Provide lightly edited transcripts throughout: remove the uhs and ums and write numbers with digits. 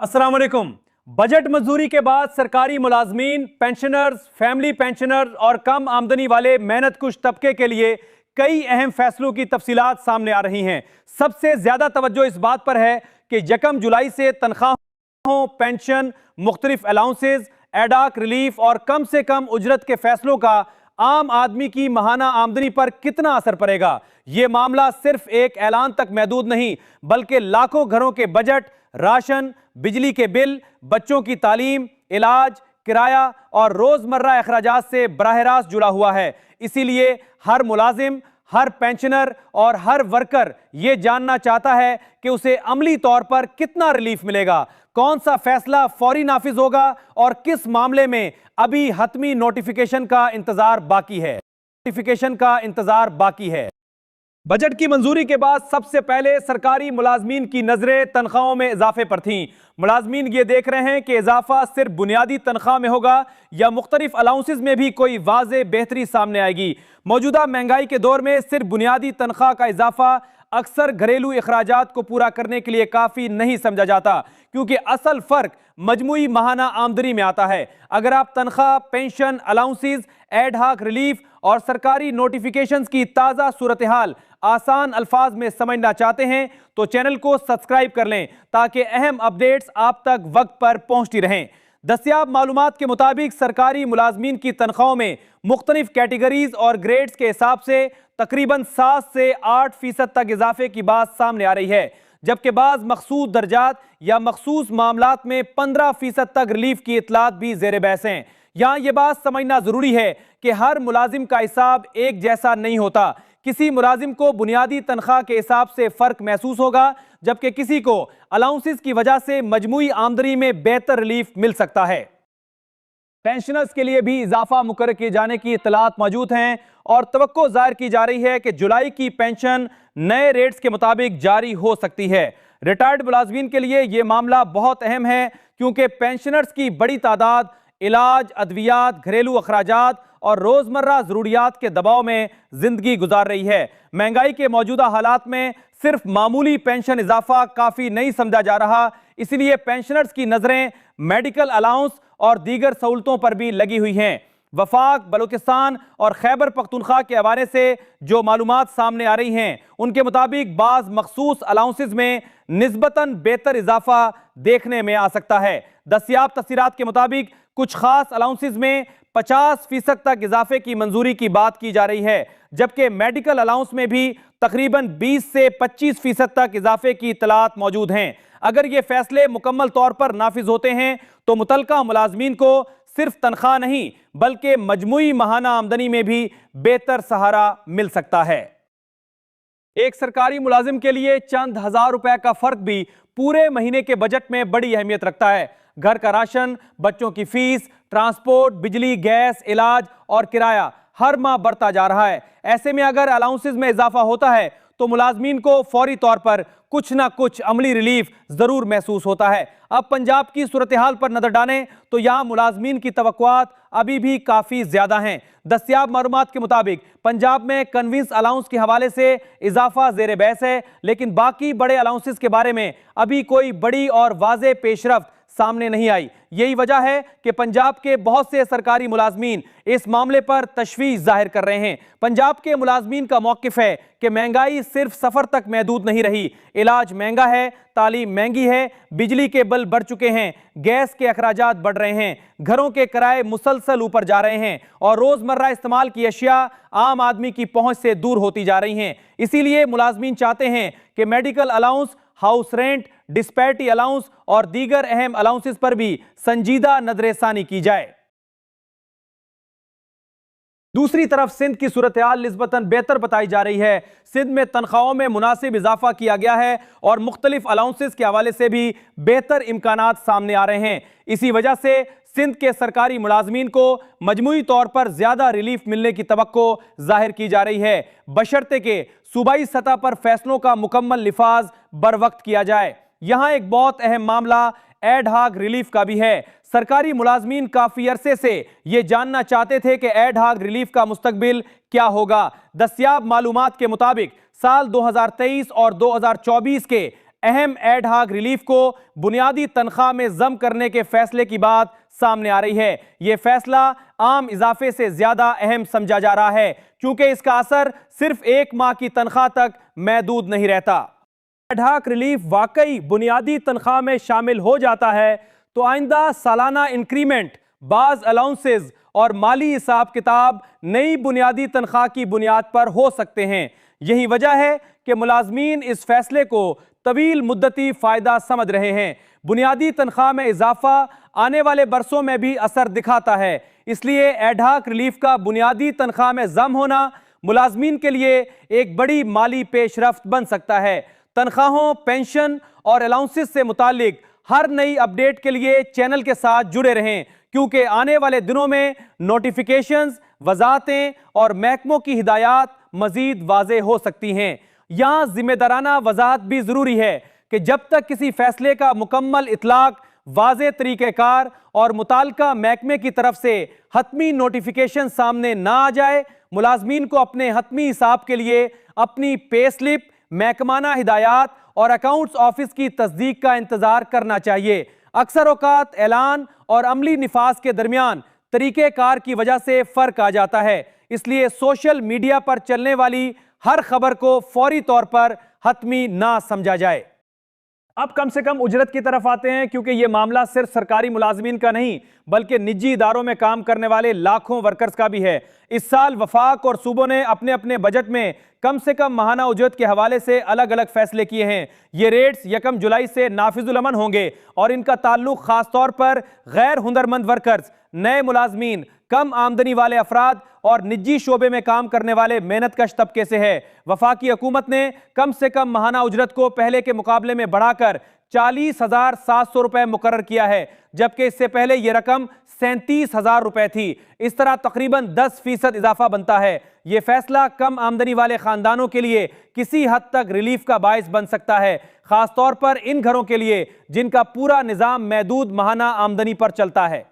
अस्सलाम वालेकुम। बजट मंजूरी के बाद सरकारी मुलाजमीन, पेंशनर्स, फैमिली पेंशनर्स और कम आमदनी वाले मेहनतकुश तबके के लिए कई अहम फैसलों की तफसीलात सामने आ रही हैं। सबसे ज्यादा तवज्जो इस बात पर है कि 1 जुलाई से तनख्वाहों, पेंशन, मुख्तलिफ अलाउंसेज, एडाक रिलीफ और कम से कम उजरत के फैसलों का आम आदमी की माहाना आमदनी पर कितना असर पड़ेगा। यह मामला सिर्फ एक ऐलान तक महदूद नहीं, बल्कि लाखों घरों के बजट, राशन, बिजली के बिल, बच्चों की तालीम, इलाज, किराया और रोजमर्रा अखराजात से बराह रास्त जुड़ा हुआ है। इसीलिए हर मुलाजिम, हर पेंशनर और हर वर्कर यह जानना चाहता है कि उसे अमली तौर पर कितना रिलीफ मिलेगा, कौन सा फैसला फौरी नाफिज होगा और किस मामले में अभी हतमी नोटिफिकेशन का इंतजार बाकी है। बजट की मंजूरी के बाद सबसे पहले सरकारी मुलाजमीन की नजरें तनख्वाहों में इजाफे पर थीं। मुलाजमीन ये देख रहे हैं कि इजाफा सिर्फ बुनियादी तनख्वाह में होगा या मुख्तलिफ अलाउंसेज में भी कोई वाज़े बेहतरी सामने आएगी। मौजूदा महंगाई के दौर में सिर्फ बुनियादी तनख्वाह का इजाफा अक्सर घरेलू अखराजात को पूरा करने के लिए काफी नहीं समझा जाता, क्योंकि असल फर्क मजमूई माहाना आमदनी में आता है। अगर आप तनख्वाह, पेंशन, अलाउंसेज, एडहाक रिलीफ और सरकारी नोटिफिकेशंस की ताज़ा सूरत हाल आसान अल्फाज में समझना चाहते हैं तो चैनल को सब्सक्राइब कर लें, ताकि अहम अपडेट्स आप तक वक्त पर पहुंचती रहें। दस्तियाब मालूमात के मुताबिक सरकारी मुलाजमीन की तनख्वाहों में मुख्तलिफ कैटेगरीज और ग्रेड्स के हिसाब से तकरीबन 7 से 8% तक इजाफे की बात सामने आ रही है, जबकि बाज़ मखसूस दर्जात या मखसूस मामलात में 15% तक रिलीफ की इतलात भी ज़ेर बहस हैं। यहाँ ये बात समझना जरूरी है कि हर मुलाजिम का हिसाब एक जैसा नहीं होता। किसी मुलाजिम को बुनियादी तनख्वाह के हिसाब से फर्क महसूस होगा, जबकि किसी को अलाउंसेस की वजह से मजमूई आमदनी में बेहतर रिलीफ मिल सकता है। पेंशनर्स के लिए भी इजाफा मुकर्रर किए जाने की इत्तलात मौजूद हैं और तवक्को जाहिर की जा रही है कि जुलाई की पेंशन नए रेट्स के मुताबिक जारी हो सकती है। रिटायर्ड मुलाजमीन के लिए यह मामला बहुत अहम है, क्योंकि पेंशनर्स की बड़ी तादाद इलाज, अद्वियात, घरेलू अखराजात और रोजमर्रा जरूरियात के दबाव में जिंदगी गुजार रही है। महंगाई के मौजूदा हालात में सिर्फ मामूली पेंशन इजाफा काफी नहीं समझा जा रहा, इसलिए पेंशनर्स की नजरें मेडिकल अलाउंस और दीगर सहूलतों पर भी लगी हुई हैं। वफाक, बलूचिस्तान और खैबर पख्तूनख्वा के हवाले से जो मालूमात सामने आ रही हैं, उनके मुताबिक बाज़ मखसूस अलाउंसेज में निस्बतन बेहतर इजाफा देखने में आ सकता है। दस्तियाब तफसीरात के मुताबिक कुछ खास अलाउंसेज में 50% तक इजाफे की मंजूरी की बात की जा रही है, जबकि मेडिकल अलाउंस में भी तकरीबन 20 से 25% तक इजाफे की इतलात मौजूद हैं। अगर ये फैसले मुकम्मल तौर पर नाफिज होते हैं तो मुतलका मुलाजमीन को सिर्फ तनख्वाह नहीं, बल्कि मजमूई माहाना आमदनी में भी बेहतर सहारा मिल सकता है। एक सरकारी मुलाजिम के लिए चंद हजार रुपए का फर्क भी पूरे महीने के बजट में बड़ी अहमियत रखता है। घर का राशन, बच्चों की फीस, ट्रांसपोर्ट, बिजली, गैस, इलाज और किराया हर माह बढ़ता जा रहा है। ऐसे में अगर अलाउंसेज में इजाफा होता है तो मुलाजमीन को फौरी तौर पर कुछ ना कुछ अमली रिलीफ जरूर महसूस होता है। अब पंजाब की सूरत हाल पर नजर डालें तो यहाँ मुलाजमीन की तवक्कुआत अभी भी काफी ज्यादा हैं। दस्तियाब मालूमात के मुताबिक पंजाब में कन्वींस अलाउंस के हवाले से इजाफा जेर बहस है, लेकिन बाकी बड़े अलाउंसेस के बारे में अभी कोई बड़ी और वाज़े पेशरफ्त सामने नहीं आई। यही वजह है कि पंजाब के बहुत से सरकारी मुलाजमीन इस मामले पर तशवीश जाहिर कर रहे हैं। पंजाब के मुलाजमीन का मौकिफ है कि महंगाई सिर्फ सफर तक महदूद नहीं रही, इलाज महंगा है, तालीम महंगी है, बिजली के बिल बढ़ चुके हैं, गैस के अखराजात बढ़ रहे हैं, घरों के किराए मुसलसल ऊपर जा रहे हैं और रोजमर्रा इस्तेमाल की अशिया आम आदमी की पहुंच से दूर होती जा रही हैं। इसीलिए मुलाजमीन चाहते हैं कि medical allowance, house rent, disparity allowance और दीगर अहम अलाउंसेस पर भी संजीदा नजरसानी की जाए। दूसरी तरफ सिंध की सूरत हाल निस्बतन बेहतर बताई जा रही है। सिंध में तनख्वाहों में मुनासिब इजाफा किया गया है और मुख्तलिफ अलाउंसेस के हवाले से भी बेहतर इम्कानात सामने आ रहे हैं। इसी वजह से सिंध के सरकारी मुलाजमीन को मजमूई तौर पर ज्यादा रिलीफ मिलने की तवक्को जाहिर की जा रही है, बशर्ते के सूबाई सतह पर फैसलों का मुकम्मल लिफाज बर वक्त किया जाए। यहाँ एक बहुत अहम मामला एडहाक रिलीफ का भी है। सरकारी मुलाजमीन काफी अरसे से ये जानना चाहते थे कि एडहाक रिलीफ का मुस्तकबिल क्या होगा। दस्तियाब मालूमात के मुताबिक साल 2023 और 2024 के अहम एड हाक रिलीफ को बुनियादी तनख्वाह में जम करने के फैसले की बात सामने आ रही है। यह फैसला आम इजाफे से ज्यादा अहम समझा जा रहा है, क्योंकि इसका असर सिर्फ 1 माह की तनख्वाह तक महदूद नहीं रहता। एड हाक रिलीफ वाकई बुनियादी तनख्वाह में शामिल हो जाता है तो आइंदा सालाना इंक्रीमेंट, बाज अलाउंसेज और माली हिसाब किताब नई बुनियादी तनख्वाह की बुनियाद पर हो सकते हैं। यही वजह है कि मुलाजमीन इस फैसले को तवील मुद्दती फायदा समझ रहे हैं। बुनियादी तनख्वाह में इजाफा आने वाले बरसों में भी असर दिखाता है, इसलिए एड हाक रिलीफ का बुनियादी तनख्वाह में जम होना मुलाजमीन के लिए एक बड़ी माली पेशरफ्त बन सकता है। तनख्वाहों, पेंशन और अलाउंसेस से मुतालिक हर नई अपडेट के लिए चैनल के साथ जुड़े रहें, क्योंकि आने वाले दिनों में नोटिफिकेशंस, वजाहतें और महकमों की हिदायत मजीद वाज़े हो सकती हैं। यहाँ जिम्मेदाराना वजाहत भी ज़रूरी है कि जब तक किसी फैसले का मुकम्मल इतलाक, वाज़े तरीक़ेकार और मुताल्लिका महकमे की तरफ से हतमी नोटिफिकेशन सामने ना आ जाए, मुलाजमीन को अपने हतमी हिसाब के लिए अपनी पे स्लिप, महकमाना हिदायत और अकाउंट्स ऑफिस की तस्दीक का इंतजार करना चाहिए। अक्सर औकात ऐलान और अमली निफाज के दरमियान तरीक़ेकार की वजह से फ़र्क आ जाता है, इसलिए सोशल मीडिया पर चलने वाली हर खबर को फौरी तौर पर हतमी ना समझा जाए। अब कम से कम उजरत की तरफ आते हैं, क्योंकि यह मामला सिर्फ सरकारी मुलाजमीन का नहीं बल्कि निजी इदारों में काम करने वाले लाखों वर्कर्स का भी है। इस साल वफाक और सूबों ने अपने अपने बजट में कम से कम माहाना उजरत के हवाले से अलग अलग फैसले किए हैं। ये रेट्स 1 जुलाई से नाफिजुल अमल होंगे और इनका ताल्लुक खास तौर पर गैर हुनरमंद वर्कर्स, नए मुलाजमीन, कम आमदनी वाले अफराद और निजी शोबे में काम करने वाले मेहनतकश तबके से है। वफाकी हुकूमत ने कम से कम माहाना उजरत को पहले के मुकाबले में बढ़ाकर 40,700 रुपए मुकर्रर किया है, जबकि इससे पहले यह रकम 37,000 रुपए थी। इस तरह तकरीबन 10% इजाफा बनता है। यह फैसला कम आमदनी वाले खानदानों के लिए किसी हद तक रिलीफ का बायस बन सकता है, खास तौर पर इन घरों के लिए जिनका पूरा निजाम महदूद माहाना आमदनी पर चलता है।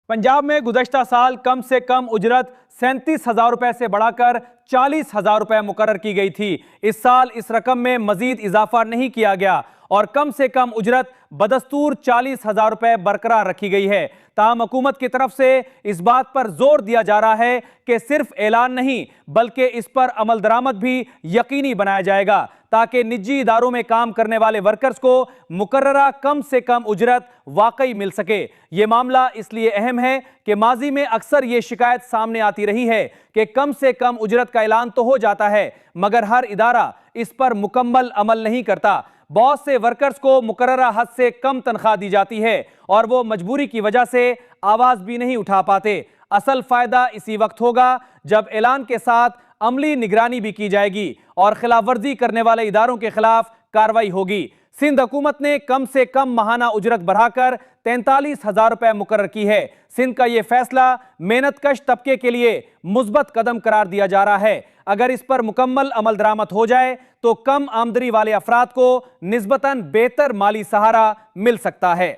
पंजाब में गुज़श्ता साल कम से कम उजरत 37,000 रुपए से बढ़ाकर 40,000 रुपए मुकर्रर की गई थी। इस साल इस रकम में मजीद इजाफा नहीं किया गया और कम से कम उजरत बदस्तूर 40,000 रुपए बरकरार रखी गई है। ताहम हुकूमत की तरफ से इस बात पर जोर दिया जा रहा है कि सिर्फ ऐलान नहीं बल्कि इस पर अमल दरामद भी यकीनी बनाया जाएगा, ताकि निजी इदारों में काम करने वाले वर्कर्स को मुकर्ररा कम से कम उजरत वाकई मिल सके। ये मामला इसलिए अहम है कि माजी में अक्सर ये शिकायत सामने आती रही है कि कम से कम उजरत का ऐलान तो हो जाता है मगर हर इदारा इस पर मुकम्मल अमल नहीं करता। बहुत से वर्कर्स को मुकर्ररा हद से कम तनख्वाह दी जाती है और वो मजबूरी की वजह से आवाज भी नहीं उठा पाते। असल फायदा इसी वक्त होगा जब ऐलान के साथ अमली निगरानी भी की जाएगी और खिलाफ वर्जी करने वाले इदारों के खिलाफ कार्रवाई होगी। सिंध हुकूमत ने कम से कम माहाना उजरत बढ़ाकर 43,000 रुपए मुकर्रर की है। सिंध का यह फैसला मेहनतकश तबके के लिए मुस्बत कदम करार दिया जा रहा है। अगर इस पर मुकम्मल अमल दरामद हो जाए तो कम आमदनी वाले अफराद को निस्बतन बेहतर माली सहारा मिल सकता है।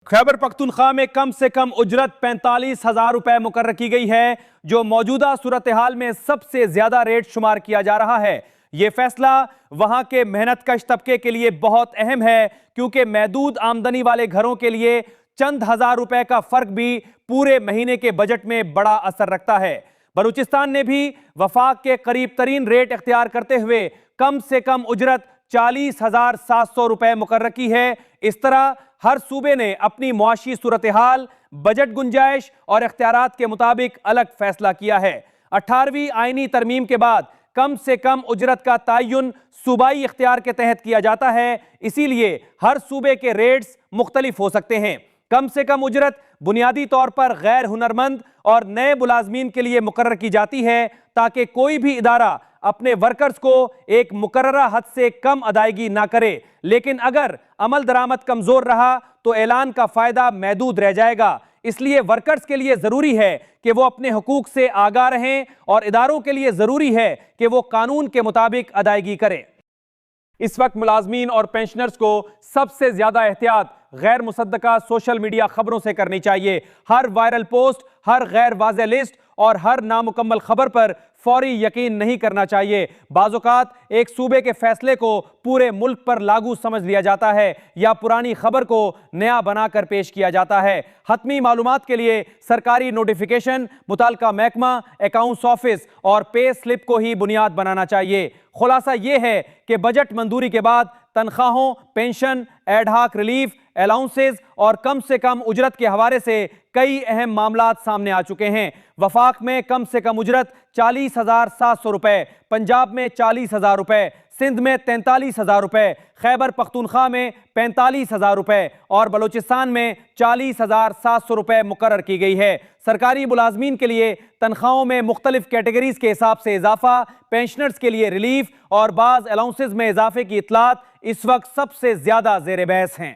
खैबर पख्तूनख्वा में कम से कम उजरत 45,000 रुपए मुकर्रर की गई है, जो मौजूदा सूरत हाल में सबसे ज्यादा रेट शुमार किया जा रहा है। यह फैसला वहां के मेहनतकश तबके के लिए बहुत अहम है, क्योंकि महदूद आमदनी वाले घरों के लिए चंद हजार रुपए का फर्क भी पूरे महीने के बजट में बड़ा असर रखता है। बलूचिस्तान ने भी वफाक के करीब तरीन रेट इख्तियार करते हुए कम से कम उजरत 40,700 रुपए मुकर्रर की है। इस तरह हर सूबे ने अपनी मुआशी सूरत हाल, बजट गुंजाइश और इख्तियारात के मुताबिक अलग फैसला किया है। 18वीं आईनी तरमीम के बाद कम से कम उजरत का तयन सूबाई इख्तियार के तहत किया जाता है, इसीलिए हर सूबे के रेट्स मुख्तलिफ हो सकते हैं। कम से कम उजरत बुनियादी तौर पर गैर हुनरमंद और नए मुलाजमीन के लिए मुकर्रर की जाती है, ताकि कोई भी इदारा अपने वर्कर्स को एक मुकर्ररा हद से कम अदायगी ना करे। लेकिन अगर अमल दरामद कमजोर रहा तो ऐलान का फायदा महदूद रह जाएगा। इसलिए वर्कर्स के लिए जरूरी है कि वो अपने हुकूक से आगाह रहें और इदारों के लिए जरूरी है कि वो कानून के मुताबिक अदायगी करें। इस वक्त मुलाजमीन और पेंशनर्स को सबसे ज्यादा एहतियात गैर मुसद्दका सोशल मीडिया खबरों से करनी चाहिए। हर वायरल पोस्ट, हर गैर वाज़ेह लिस्ट और हर नामुकम्मल खबर पर फौरी यकीन नहीं करना चाहिए। बाज़-औक़ात एक सूबे के फैसले को पूरे मुल्क पर लागू समझ लिया जाता है या पुरानी खबर को नया बनाकर पेश किया जाता है। हतमी मालूमात के लिए सरकारी नोटिफिकेशन, मुताल्लिका महकमा, अकाउंट्स ऑफिस और पे स्लिप को ही बुनियाद बनाना चाहिए। खुलासा यह है कि बजट मंजूरी के बाद तनख्वाहों, पेंशन, एडहाक रिलीफ, अलाउंसेस और कम से कम उजरत के हवाले से कई अहम मामलात सामने आ चुके हैं। वफाक में कम से कम उजरत 40,700 रुपए, पंजाब में 40,000 रुपए, सिंध में 43,000 रुपए, खैबर पख्तूनख्वा में 45,000 रुपए और बलूचिस्तान में 40,700 रुपए मुकर्रर की गई है। सरकारी मुलाजमीन के लिए तनख्वाहों में मुख्तलिफ कैटेगरीज के हिसाब से इजाफा, पेंशनर्स के लिए रिलीफ और बाज अलाउंसेस में इजाफे की इतलात इस वक्त सबसे ज्यादा जेर बहस हैं।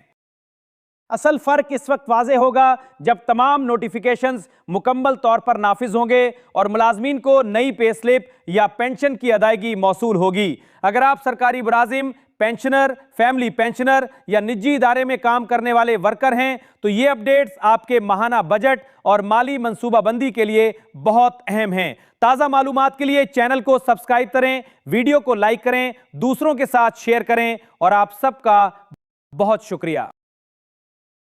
असल फर्क इस वक्त वाज़े होगा जब तमाम नोटिफिकेशंस मुकम्मल तौर पर नाफिज होंगे और मुलाजमीन को नई पे स्लिप या पेंशन की अदायगी मौसूल होगी। अगर आप सरकारी मुलाजिम, पेंशनर, फैमिली पेंशनर या निजी इदारे में काम करने वाले वर्कर हैं तो ये अपडेट्स आपके माहाना बजट और माली मंसूबाबंदी के लिए बहुत अहम हैं। ताज़ा मालूमात के लिए चैनल को सब्सक्राइब करें, वीडियो को लाइक करें, दूसरों के साथ शेयर करें और आप सबका बहुत शुक्रिया।